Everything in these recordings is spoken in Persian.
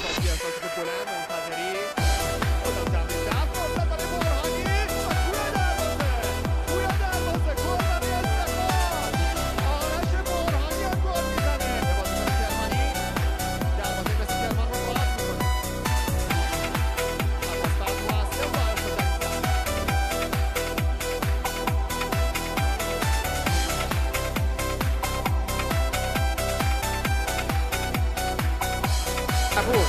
پاسی احساسی که بلند منتظری بازم تمرین در فرصت برای برهانی و توی دروازه گل برای استقلال. آرش برهانی هم گل میزنه به بازیکن کرمانی. دروازه مثل کرمان رو راحت میکنه. پاس بر موثر با ارسال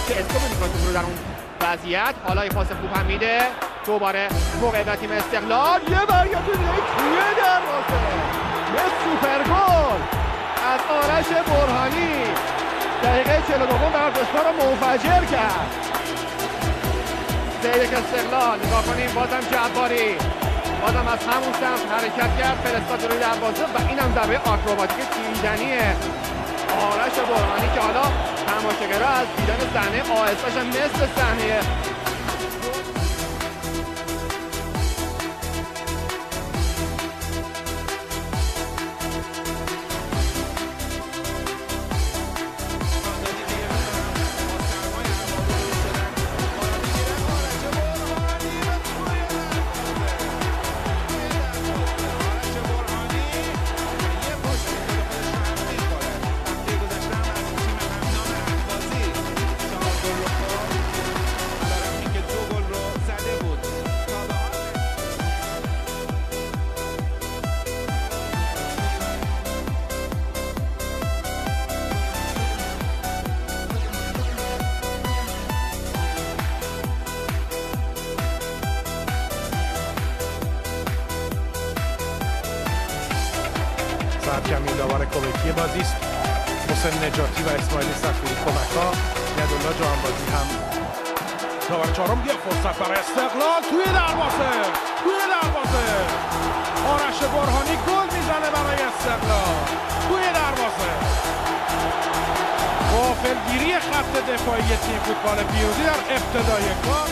که اسکوب میکنه رو در اون وضعیت. حالا یه پاس خوب هم میده. دوباره موقعیت تیم استقلال یه برگرد توی دروازه یه سوپر گل از آرش برهانی. دقیقه 42 ورزشکار رو منفجر کرد. سه یک استقلال. نگاه کنیم بازم جباری بازم از همون سمت حرکت کرد، فرستاد روی دروازه و اینم ضربه آکروباتیک دیدنیه آرش برهانی که حالا تماشاگرها از دیدن صحنه آهسته‌اش مثل صحنه سرکمی داور کوبکی بازی است. حسین نجاتی و اسماعیل صفوری کمک‌ها. یدالله جهانبازی هم داور چهارم. یه فرصت برای استقلال توی دروازه آرش برهانی گل میزنه برای استقلال توی دروازه. غافلگیری خط دفاعی تیم فوتبال پیروزی در ابتدای کار.